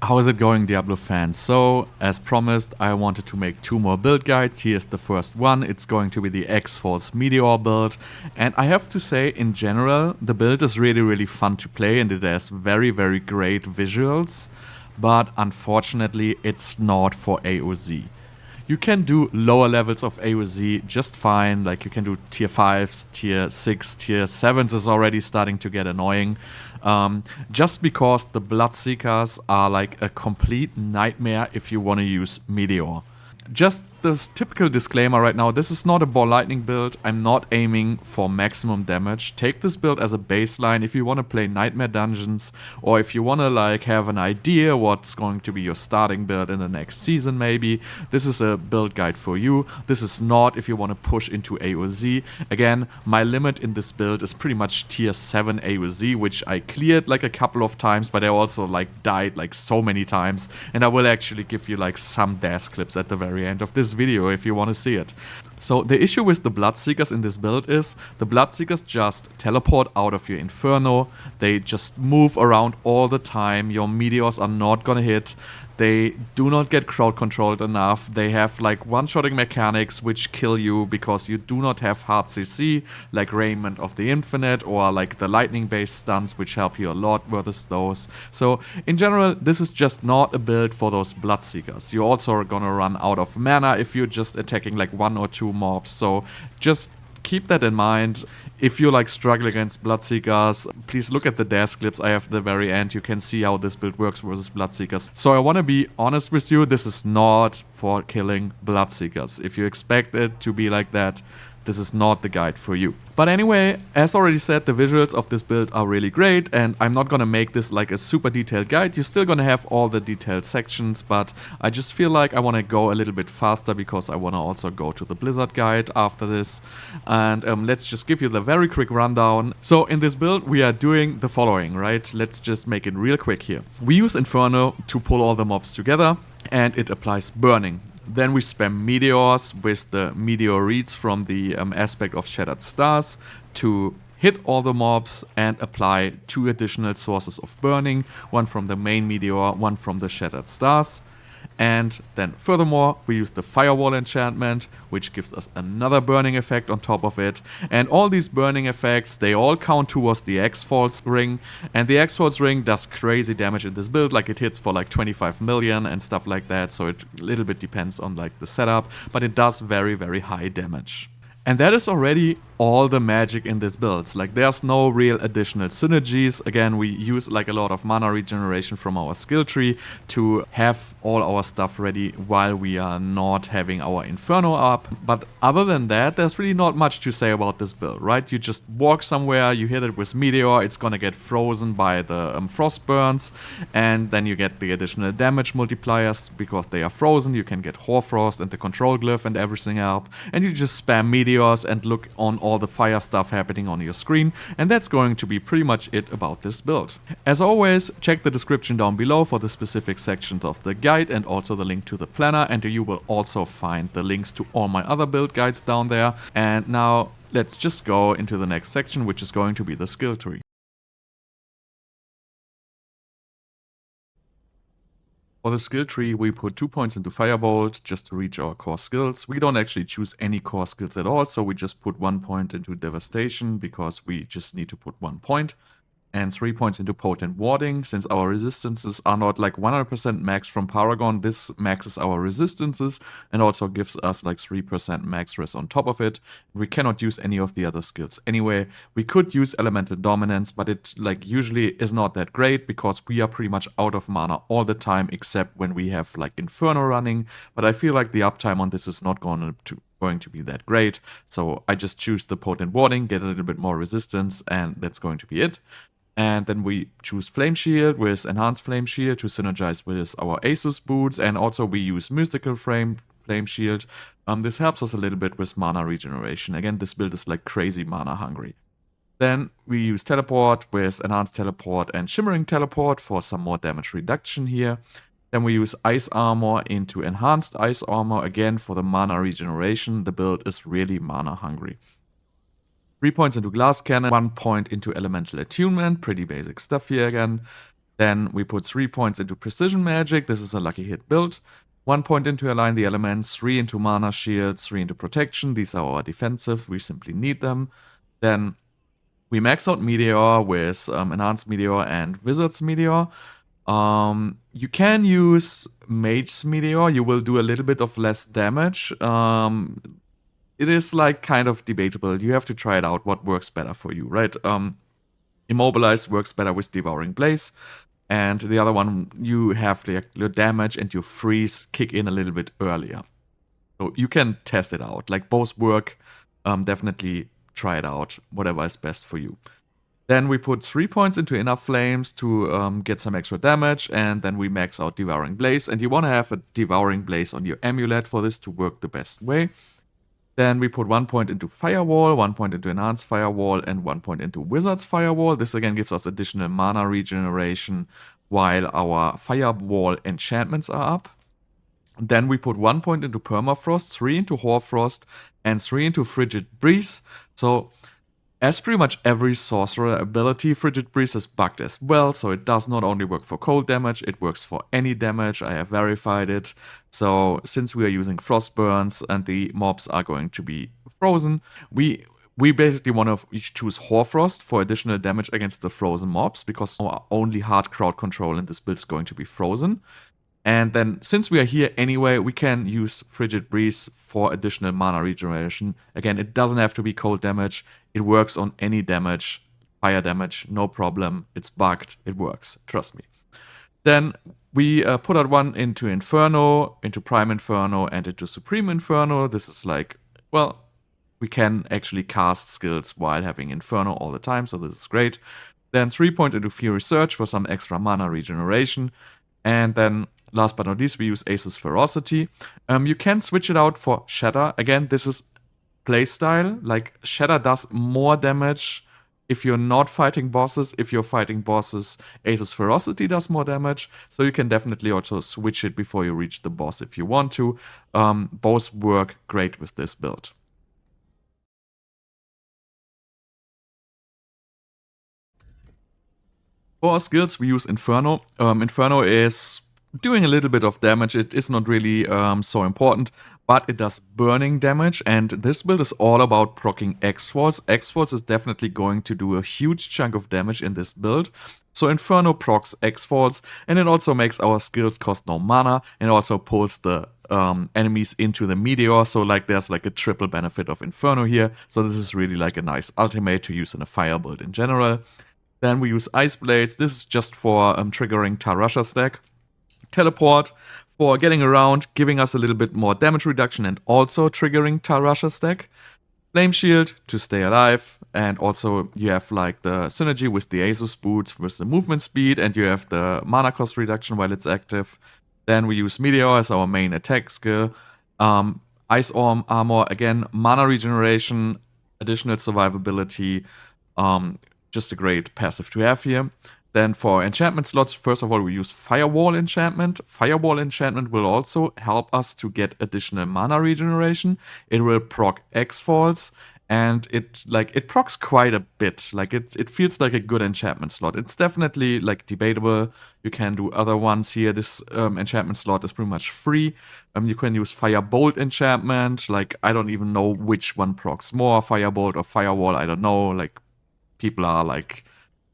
How is it going, Diablo fans? So, as promised, I wanted to make 2 more build guides. Here's the first one. It's going to be the X-Force Meteor build. And I have to say, in general, the build is really fun to play and it has very great visuals. But unfortunately, it's not for AoZ. You can do lower levels of AoZ just fine, like you can do tier 5s, tier 6, tier 7s is already starting to get annoying. Just because the Bloodseekers are like a complete nightmare if you want to use Meteor. Just this typical disclaimer right now, this is not a ball lightning build. I'm not aiming for maximum damage. Take this build as a baseline if you want to play nightmare dungeons, or if you want to like have an idea what's going to be your starting build in the next season maybe. This is a build guide for you. This is not if you want to push into AoZ. Again, my limit in this build is pretty much tier 7 AoZ, which I cleared like a couple of times, but I also like died like so many times, and I will actually give you like some dash clips at the very end of this video if you want to see it. So the issue with the Bloodseekers in this build is the Bloodseekers just teleport out of your Inferno. They just move around all the time. Your meteors are not gonna hit. They do not get crowd controlled enough. They have like one-shotting mechanics which kill you because you do not have hard CC like Raiment of the Infinite or like the lightning based stuns which help you a lot versus those. So in general, this is just not a build for those Bloodseekers. You're also gonna run out of mana if you're just attacking like 1 or 2 mobs. So just keep that in mind. If you like struggle against Bloodseekers, please look at the dash clips I have at the very end. You can see how this build works versus Bloodseekers. So I want to be honest with you, this is not for killing Bloodseekers. If you expect it to be like that, this is not the guide for you. But anyway, as already said, the visuals of this build are really great, and I'm not gonna make this like a super detailed guide. You're still gonna have all the detailed sections, but I just feel like I wanna go a little bit faster because I wanna also go to the Blizzard guide after this. And let's just give you the very quick rundown. So in this build, we are doing the following, right? Let's just make it real quick here. We use Inferno to pull all the mobs together, and it applies burning. Then we spam meteors with the meteor reeds from the aspect of Shattered Stars to hit all the mobs and apply 2 additional sources of burning, one from the main meteor, one from the Shattered Stars. And then furthermore, we use the Firewall enchantment, which gives us another burning effect on top of it. And all these burning effects, they all count towards the X-Force ring. And the X-Force ring does crazy damage in this build, like it hits for like 25 million and stuff like that. So it a little bit depends on like the setup, but it does very high damage. And that is already all the magic in this build. Like there's no real additional synergies. Again, we use like a lot of mana regeneration from our skill tree to have all our stuff ready while we are not having our Inferno up. But other than that, there's really not much to say about this build, right? You just walk somewhere, you hit it with Meteor, it's gonna get frozen by the frost burns, and then you get the additional damage multipliers because they are frozen. You can get Hoarfrost and the control glyph and everything else, and you just spam meteors and look on all the fire stuff happening on your screen, and that's going to be pretty much it about this build. As always, check the description down below for the specific sections of the guide and also the link to the planner, and you will also find the links to all my other build guides down there. And now let's just go into the next section, which is going to be the skill tree. For the skill tree, we put 2 points into Firebolt just to reach our core skills. We don't actually choose any core skills at all, so we just put 1 point into Devastation because we just need to put 1 point. And 3 points into Potent Warding. Since our resistances are not like 100% max from Paragon, this maxes our resistances and also gives us like 3% max res on top of it. We cannot use any of the other skills. Anyway, we could use Elemental Dominance, but it like usually is not that great because we are pretty much out of mana all the time except when we have like Inferno running. But I feel like the uptime on this is not going to be that great. So I just choose the Potent Warding, get a little bit more resistance, and that's going to be it. And then we choose Flame Shield with Enhanced Flame Shield to synergize with our Asus boots, and also we use Mystical Flame Shield. This helps us a little bit with mana regeneration. Again, this build is like crazy mana hungry. Then we use Teleport with Enhanced Teleport and Shimmering Teleport for some more damage reduction here. Then we use Ice Armor into Enhanced Ice Armor again for the mana regeneration. The build is really mana hungry. 3 points into Glass Cannon, 1 point into Elemental Attunement, pretty basic stuff here again. Then we put 3 points into Precision Magic. This is a lucky hit build. 1 point into Align the Elements, 3 into Mana Shields, 3 into Protection. These are our defensive. We simply need them. Then we max out Meteor with Enhanced Meteor and Wizard's Meteor. You can use Mage's Meteor. You will do a little bit of less damage. It is like kind of debatable. You have to try it out what works better for you, right? Immobilized works better with Devouring Blaze. And the other one, you have your damage and your freeze kick in a little bit earlier. So you can test it out. Like both work. Definitely try it out. Whatever is best for you. Then we put 3 points into Inner Flames to get some extra damage. And then we max out Devouring Blaze. And you want to have a Devouring Blaze on your amulet for this to work the best way. Then we put 1 point into Firewall, 1 point into Enhanced Firewall, and 1 point into Wizard's Firewall. This again gives us additional mana regeneration while our Firewall enchantments are up. Then we put 1 point into Permafrost, 3 into Hoarfrost, and 3 into Frigid Breeze. So, as pretty much every sorcerer ability, Frigid Breeze is bugged as well, so it does not only work for cold damage, it works for any damage. I have verified it. So since we are using Frost Burns and the mobs are going to be frozen, we basically want to choose Hoarfrost for additional damage against the frozen mobs, because our only hard crowd control in this build is going to be frozen. And then, since we are here anyway, we can use Frigid Breeze for additional mana regeneration. Again, it doesn't have to be cold damage. It works on any damage, fire damage, no problem. It's bugged. It works. Trust me. Then we put out 1 into Inferno, into Prime Inferno, and into Supreme Inferno. This is like, well, we can actually cast skills while having Inferno all the time, so this is great. Then 3 points into Fury Surge for some extra mana regeneration. And then, last but not least, we use AoZ Ferocity. You can switch it out for Shatter. Again, this is playstyle. Like, Shatter does more damage if you're not fighting bosses. If you're fighting bosses, AoZ Ferocity does more damage. So you can definitely also switch it before you reach the boss if you want to. Both work great with this build. For our skills, we use Inferno. Inferno is doing a little bit of damage. It is not really so important, but it does burning damage, and this build is all about proccing X-Falls. X-Falls is definitely going to do a huge chunk of damage in this build. So Inferno procs X-Falls, and it also makes our skills cost no mana, and also pulls the enemies into the Meteor, so like there's like a triple benefit of Inferno here. So this is really like a nice ultimate to use in a fire build in general. Then we use Ice Blades. This is just for triggering Tarasha stack. Teleport for getting around, giving us a little bit more damage reduction and also triggering Tarasha stack. Flame Shield to stay alive, and also you have like the synergy with the AoZ Boots with the movement speed, and you have the mana cost reduction while it's active. Then we use Meteor as our main attack skill. Ice Armor, again, mana regeneration, additional survivability, just a great passive to have here. Then for enchantment slots, first of all, we use Firewall Enchantment. Firewall Enchantment will also help us to get additional mana regeneration. It will proc X-Falls, and it procs quite a bit. Like it feels like a good enchantment slot. It's definitely like debatable. You can do other ones here. This enchantment slot is pretty much free. You can use Firebolt Enchantment. Like I don't even know which one procs more, Firebolt or Firewall. I don't know. Like people are like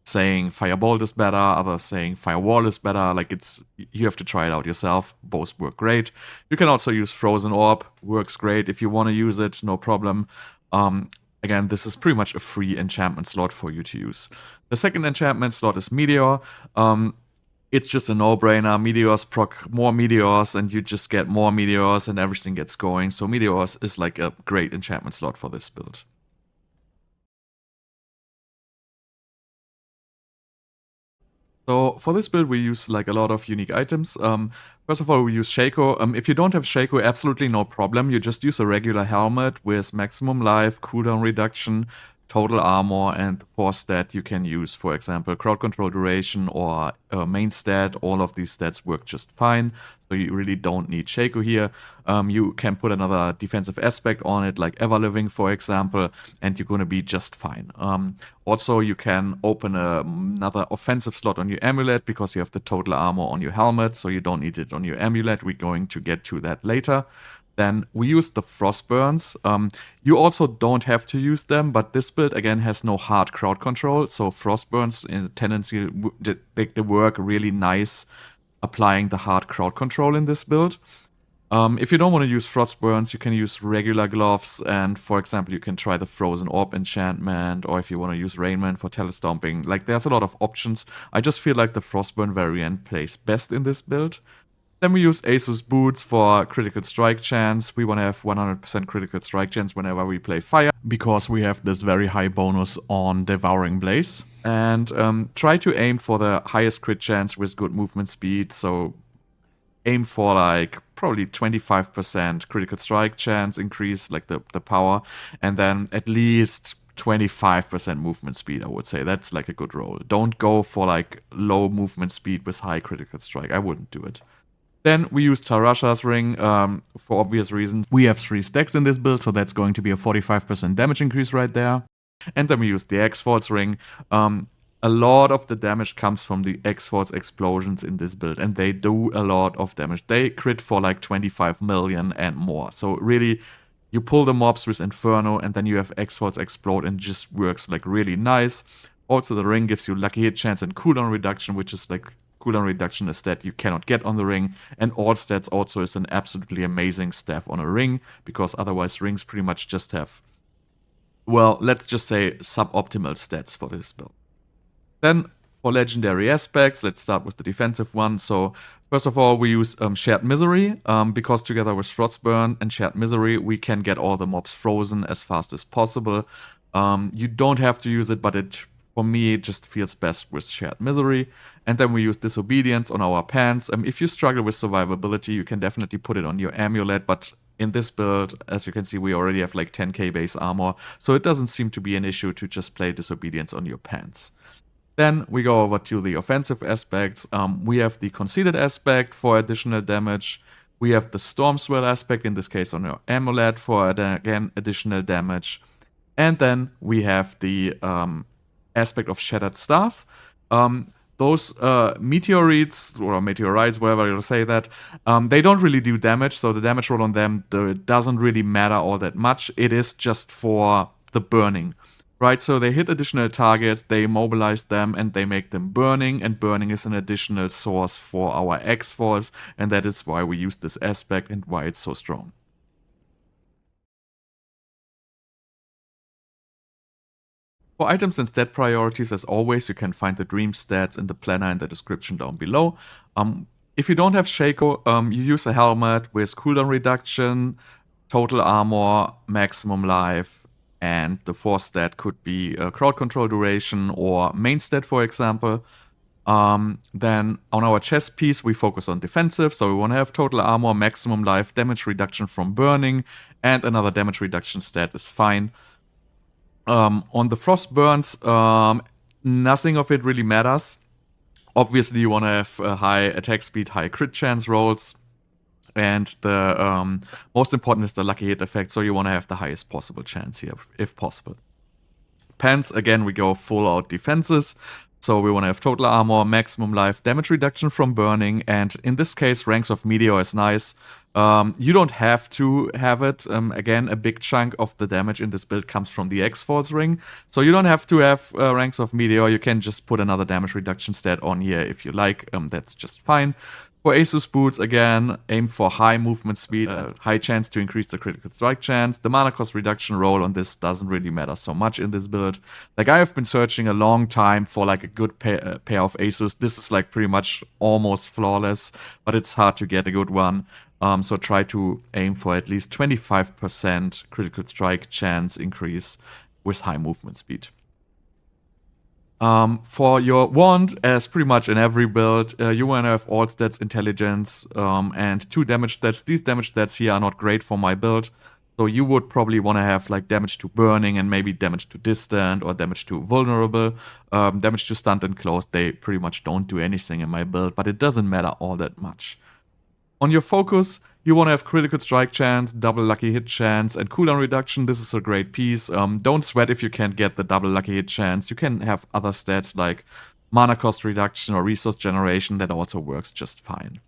saying Firebolt is better, others saying Firewall is better. Like you have to try it out yourself. Both work great. You can also use Frozen Orb, works great. If you want to use it, no problem. Again, this is pretty much a free enchantment slot for you to use. The second enchantment slot is Meteor. It's just a no-brainer. Meteors proc more meteors, and you just get more meteors, and everything gets going. So Meteors is like a great enchantment slot for this build. So for this build, we use like a lot of unique items. First of all, we use Shako. If you don't have Shako, absolutely no problem. You just use a regular helmet with maximum life, cooldown reduction, total armor and the 4 stat you can use, for example, crowd control duration or main stat. All of these stats work just fine, so you really don't need Shako here. You can put another defensive aspect on it, like Ever Living, for example, and you're going to be just fine. Also, you can open another offensive slot on your amulet because you have the total armor on your helmet, so you don't need it on your amulet. We're going to get to that later. Then we use the Frostburns. You also don't have to use them, but this build again has no hard crowd control, so Frostburns in a tendency they work really nice applying the hard crowd control in this build. If you don't want to use Frostburns, you can use regular gloves, and for example, you can try the Frozen Orb enchantment, or if you want to use Rainman for telestomping. Like, there's a lot of options. I just feel like the Frostburn variant plays best in this build. Then we use AoZ Boots for critical strike chance. We want to have 100% critical strike chance whenever we play fire, because we have this very high bonus on Devouring Blaze. And try to aim for the highest crit chance with good movement speed. So aim for like probably 25% critical strike chance increase, like the power. And then at least 25% movement speed, I would say. That's like a good roll. Don't go for like low movement speed with high critical strike. I wouldn't do it. Then we use Tarasha's Ring for obvious reasons. We have 3 stacks in this build, so that's going to be a 45% damage increase right there. And then we use the X-Force Ring. A lot of the damage comes from the X-Force explosions in this build, and they do a lot of damage. They crit for like 25 million and more. So really, you pull the mobs with Inferno, and then you have X-Force explode, and just works like really nice. Also, the ring gives you lucky hit chance and cooldown reduction, which is like cooldown reduction, a stat you cannot get on the ring, and all stats also is an absolutely amazing staff on a ring, because otherwise rings pretty much just have, well, let's just say suboptimal stats for this build. Then for legendary aspects, let's start with the defensive one. So first of all, we use Shared Misery, because together with Frostburn and Shared Misery, we can get all the mobs frozen as fast as possible. You don't have to use it, but for me, it just feels best with Shared Misery. And then we use Disobedience on our pants. If you struggle with survivability, you can definitely put it on your amulet, but in this build, as you can see, we already have like 10k base armor, so it doesn't seem to be an issue to just play Disobedience on your pants. Then we go over to the offensive aspects. We have the Conceited aspect for additional damage. We have the Storm Swirl aspect, in this case on your amulet, for again additional damage. And then we have the aspect of Shattered Stars. Those meteorites, or meteorites, whatever you say that, they don't really do damage, so the damage roll on them doesn't really matter all that much. It is just for the burning. Right, so they hit additional targets, they mobilize them, and they make them burning, and burning is an additional source for our X-Force, and that is why we use this aspect and why it's so strong. For items and stat priorities, as always, you can find the dream stats in the planner in the description down below. If you don't have Shako, you use a helmet with cooldown reduction, total armor, maximum life, and the 4 stat could be crowd control duration or main stat, for example. Then on our chest piece, we focus on defensive, so we want to have total armor, maximum life, damage reduction from burning, and another damage reduction stat is fine. On the frost burns, nothing of it really matters. Obviously, you want to have high attack speed, high crit chance rolls. And the most important is the lucky hit effect, so you want to have the highest possible chance here, if possible. Pants, again, we go full out defenses, so we want to have total armor, maximum life, damage reduction from burning, and in this case, Ranks of Meteor is nice. You don't have to have it. Again, a big chunk of the damage in this build comes from the X-Force ring, so you don't have to have Ranks of Meteor. You can just put another damage reduction stat on here if you like. That's just fine. For AoZ Boots, again, aim for high movement speed, high chance to increase the critical strike chance. The mana cost reduction roll on this doesn't really matter so much in this build. Like, I have been searching a long time for like a good pair of AoZs. This is like pretty much almost flawless, but it's hard to get a good one. So try to aim for at least 25% critical strike chance increase with high movement speed. For your wand, as pretty much in every build, you want to have all stats, intelligence, and 2 damage stats. These damage stats here are not great for my build. So you would probably want to have like damage to burning and maybe damage to distant or damage to vulnerable. Damage to stunned and closed, they pretty much don't do anything in my build, but it doesn't matter all that much. On your focus, you want to have critical strike chance, double lucky hit chance, and cooldown reduction. This is a great piece. Don't sweat if you can't get the double lucky hit chance. You can have other stats like mana cost reduction or resource generation. That also works just fine.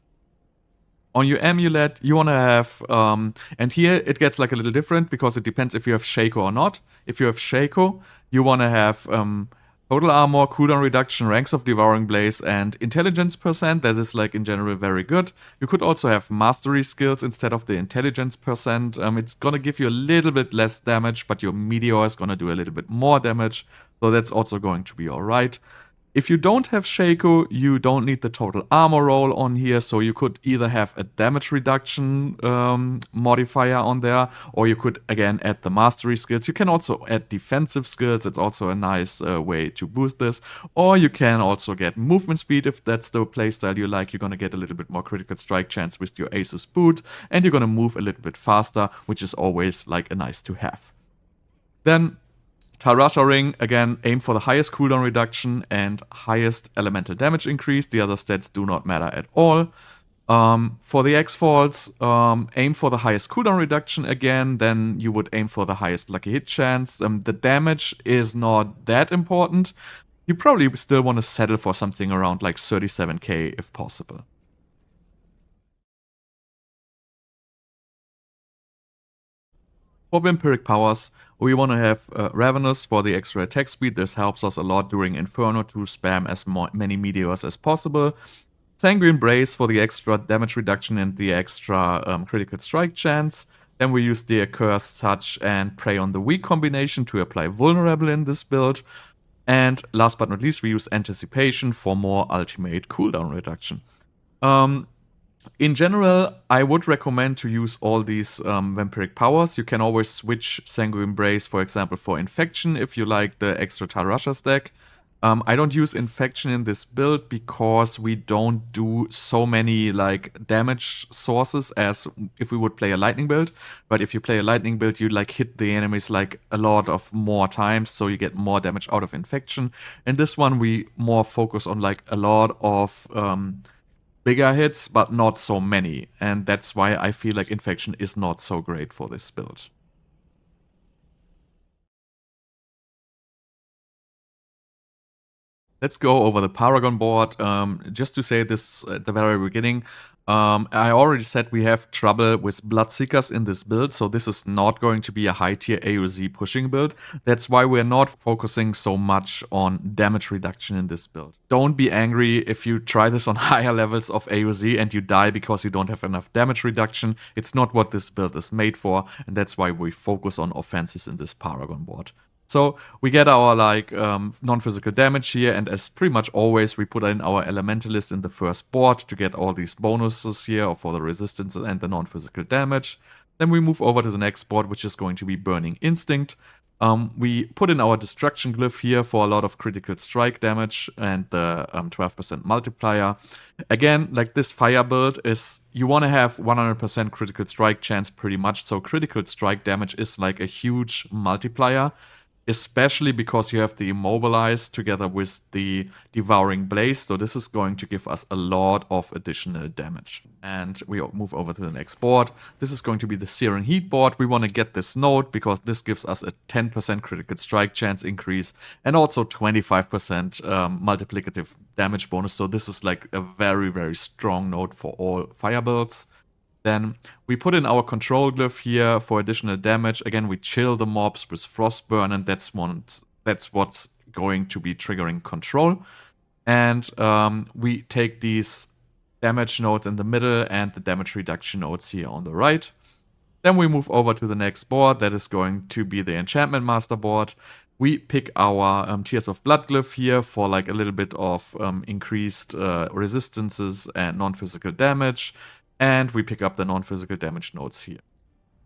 On your amulet, you want to have, and here it gets like a little different because it depends if you have Shako or not. If you have Shako, you want to have total armor, cooldown reduction, ranks of devouring blaze, and intelligence percent. That is like in general very good. You could also have mastery skills instead of the intelligence percent. It's gonna give you a little bit less damage, but your meteor is gonna do a little bit more damage. So that's also going to be alright. If you don't have Shako, you don't need the total armor roll on here, so you could either have a damage reduction modifier on there, or you could again add the mastery skills. You can also add defensive skills, it's also a nice way to boost this, or you can also get movement speed if that's the playstyle you like. You're gonna get a little bit more critical strike chance with your AoZ boot, and you're gonna move a little bit faster, which is always like a nice to have. Then Tarasha Ring, again, aim for the highest cooldown reduction and highest elemental damage increase. The other stats do not matter at all. For the X-Falls, aim for the highest cooldown reduction again, then you would aim for the highest lucky hit chance. The damage is not that important. You probably still want to settle for something around like 37k if possible. For Vampiric Powers, we want to have Ravenous for the extra attack speed. This helps us a lot during Inferno to spam as many meteors as possible. Sanguine Brace for the extra damage reduction and the extra critical strike chance. Then we use the Accursed Touch and Prey on the Weak combination to apply Vulnerable in this build. And last but not least, we use Anticipation for more ultimate cooldown reduction. In general, I would recommend to use all these Vampiric Powers. You can always switch Sanguine Brace, for example, for Infection if you like the extra Tarasha stack. I don't use Infection in this build because we don't do so many like damage sources as if we would play a Lightning build. But if you play a Lightning build, you like hit the enemies like a lot of more times, so you get more damage out of Infection. In this one, we more focus on like a lot of bigger hits, but not so many. And that's why I feel like Infection is not so great for this build. Let's go over the Paragon board. Just to say this at the very beginning, I already said we have trouble with Bloodseekers in this build, so this is not going to be a high tier AoZ pushing build. That's why we're not focusing so much on damage reduction in this build. Don't be angry if you try this on higher levels of AoZ and you die because you don't have enough damage reduction. It's not what this build is made for, and that's why we focus on offenses in this Paragon board. So we get our like non-physical damage here, and as pretty much always, we put in our Elementalist in the first board to get all these bonuses here for the resistance and the non-physical damage. Then we move over to the next board, which is going to be Burning Instinct. We put in our Destruction Glyph here for a lot of critical strike damage and the 12% multiplier. Again, like this fire build is, you want to have 100% critical strike chance pretty much, so critical strike damage is like a huge multiplier. Especially because you have the Immobilize together with the Devouring Blaze, so this is going to give us a lot of additional damage. And we move over to the next board. This is going to be the Searing Heat board. We want to get this node because this gives us a 10% critical strike chance increase and also 25% multiplicative damage bonus, so this is like a very, very strong node for all fire builds. Then we put in our control glyph here for additional damage. Again, we chill the mobs with Frostburn, and that's what's going to be triggering control. And we take these damage nodes in the middle and the damage reduction nodes here on the right. Then we move over to the next board. That is going to be the Enchantment Master board. We pick our Tears of Blood glyph here for like a little bit of increased resistances and non-physical damage. And we pick up the non-physical damage nodes here.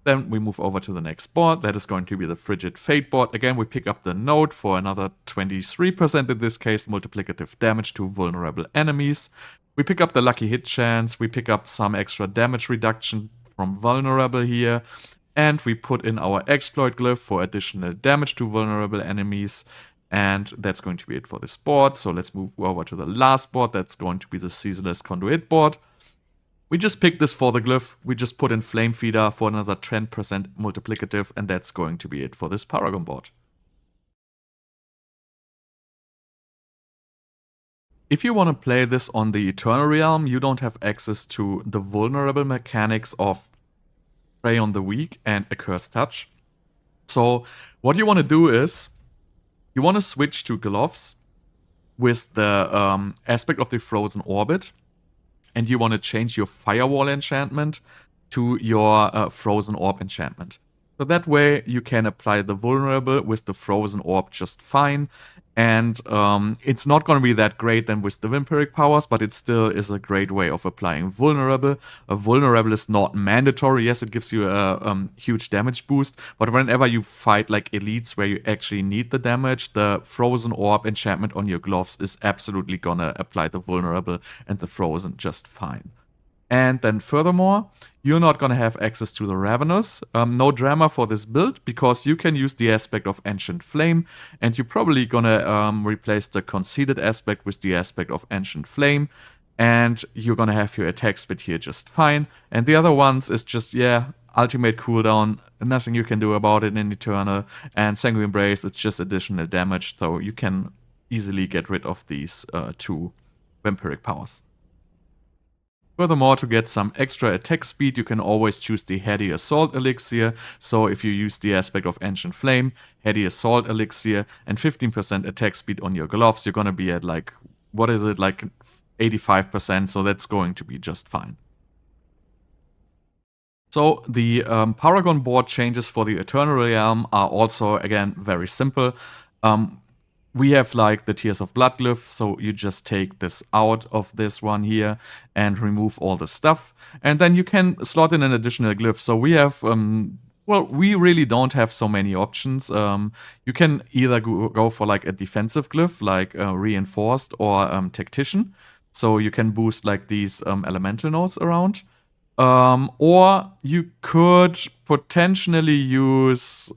Then we move over to the next board. That is going to be the Frigid Fate board. Again, we pick up the node for another 23% in this case, multiplicative damage to vulnerable enemies. We pick up the lucky hit chance. We pick up some extra damage reduction from vulnerable here. And we put in our exploit glyph for additional damage to vulnerable enemies. And that's going to be it for this board. So let's move over to the last board. That's going to be the Ceaseless Conduit board. We just picked this for the glyph. We just put in Flame Feeder for another 10% multiplicative. And that's going to be it for this Paragon board. If you want to play this on the Eternal Realm, you don't have access to the vulnerable mechanics of Prey on the Weak and Accursed Touch. So what you want to do is, you want to switch to Gloves with the aspect of the Frozen Orbit, and you want to change your Firewall enchantment to your Frozen Orb enchantment. So that way you can apply the Vulnerable with the Frozen Orb just fine. And it's not going to be that great then with the Vampiric Powers, but it still is a great way of applying Vulnerable. A Vulnerable is not mandatory. Yes, it gives you a huge damage boost, but whenever you fight like elites where you actually need the damage, the Frozen Orb enchantment on your gloves is absolutely gonna apply the Vulnerable and the Frozen just fine. And then furthermore, you're not going to have access to the Ravenous. No drama for this build, because you can use the aspect of Ancient Flame, and you're probably going to replace the Conceited aspect with the aspect of Ancient Flame, and you're going to have your attack speed here just fine. And the other ones is just, yeah, ultimate cooldown, nothing you can do about it in Eternal, and Sanguine Embrace, it's just additional damage, so you can easily get rid of these two Vampiric Powers. Furthermore, to get some extra attack speed, you can always choose the Heady Assault Elixir. So if you use the aspect of Ancient Flame, Heady Assault Elixir, and 15% attack speed on your gloves, you're gonna be at like, what is it, like 85%, so that's going to be just fine. So the Paragon board changes for the Eternal Realm are also, again, very simple. We have like the Tears of Blood glyph, so you just take this out of this one here and remove all the stuff. And then you can slot in an additional glyph. So we have, well, we really don't have so many options. You can either go for like a defensive glyph, like Reinforced or Tactician. So you can boost like these elemental nodes around. Or you could potentially use...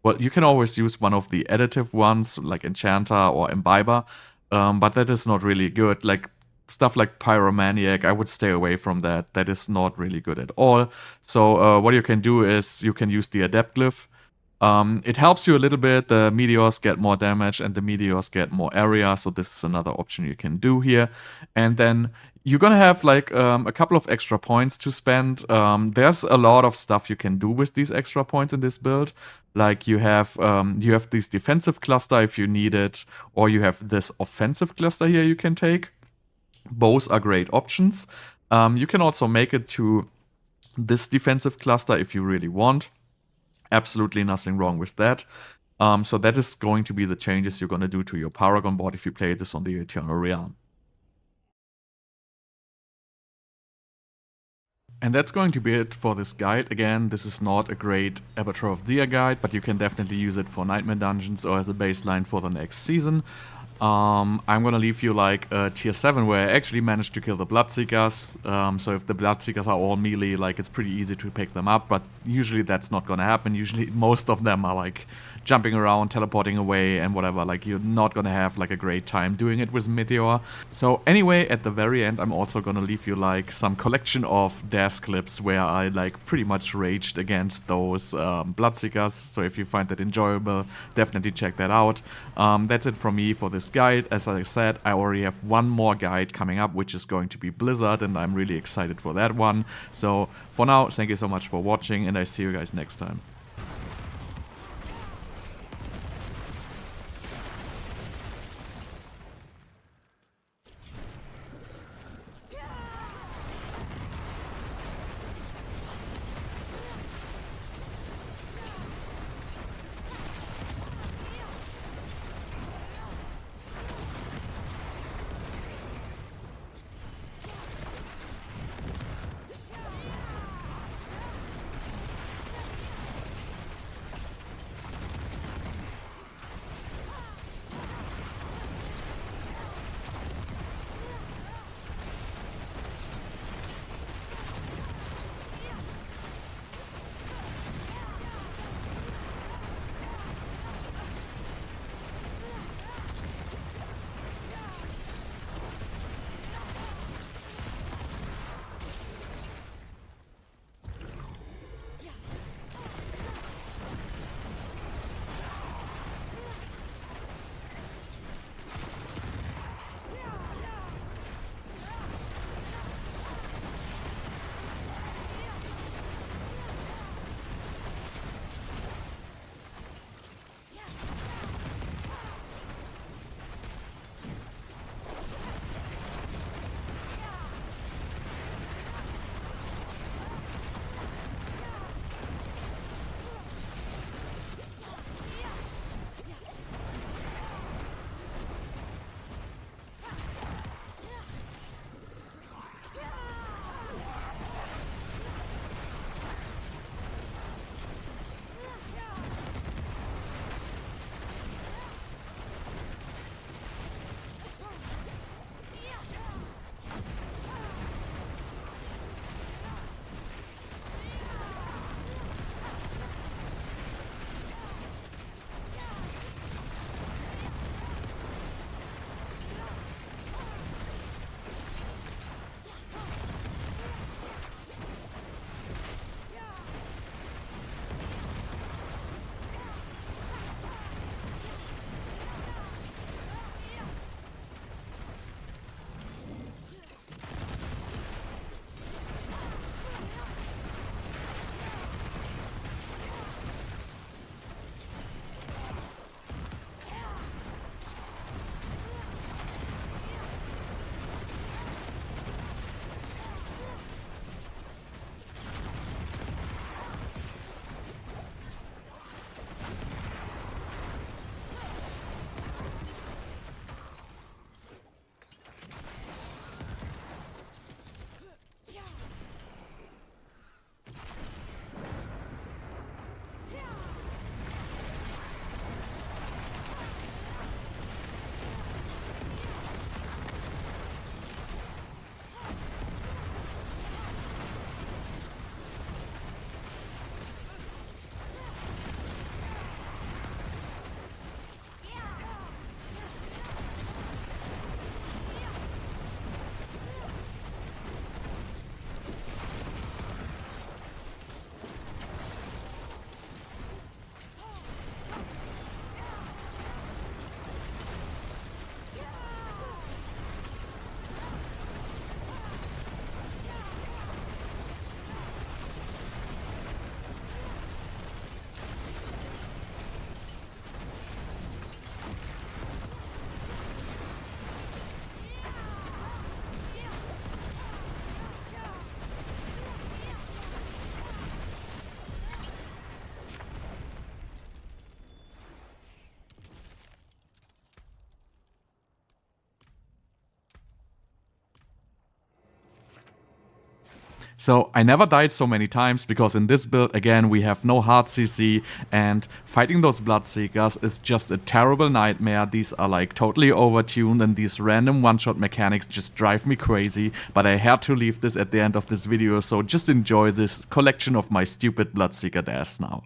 well, you can always use one of the additive ones, like Enchanter or Imbiber, but that is not really good. Like, stuff like Pyromaniac, I would stay away from that. That is not really good at all. So what you can do is you can use the Adept glyph. It helps you a little bit. The Meteors get more damage and the Meteors get more area, so this is another option you can do here. And then you're gonna have like a couple of extra points to spend. There's a lot of stuff you can do with these extra points in this build. Like you have this defensive cluster if you need it, or you have this offensive cluster here you can take. Both are great options. You can also make it to this defensive cluster if you really want. Absolutely nothing wrong with that. So that is going to be the changes you're going to do to your Paragon board if you play this on the Eternal Realm. And that's going to be it for this guide. Again, this is not a great Aperture of Dia guide, but you can definitely use it for Nightmare Dungeons or as a baseline for the next season. I'm gonna leave you like a tier 7 where I actually managed to kill the Bloodseekers. So if the Bloodseekers are all melee, like it's pretty easy to pick them up, but usually that's not gonna happen. Usually most of them are like jumping around, teleporting away and whatever. Like you're not gonna have like a great time doing it with Meteor. So anyway, at the very end, I'm also gonna leave you like some collection of death clips where I like pretty much raged against those Bloodseekers. So if you find that enjoyable, definitely check that out. That's it from me for this guide. As I said, I already have one more guide coming up, which is going to be Blizzard, and I'm really excited for that one. So for now, thank you so much for watching, and I see you guys next time. So I never died so many times because in this build, again, we have no hard CC, and fighting those Bloodseekers is just a terrible nightmare. These are like totally overtuned, and these random one-shot mechanics just drive me crazy, but I had to leave this at the end of this video, so just enjoy this collection of my stupid Bloodseeker deaths now.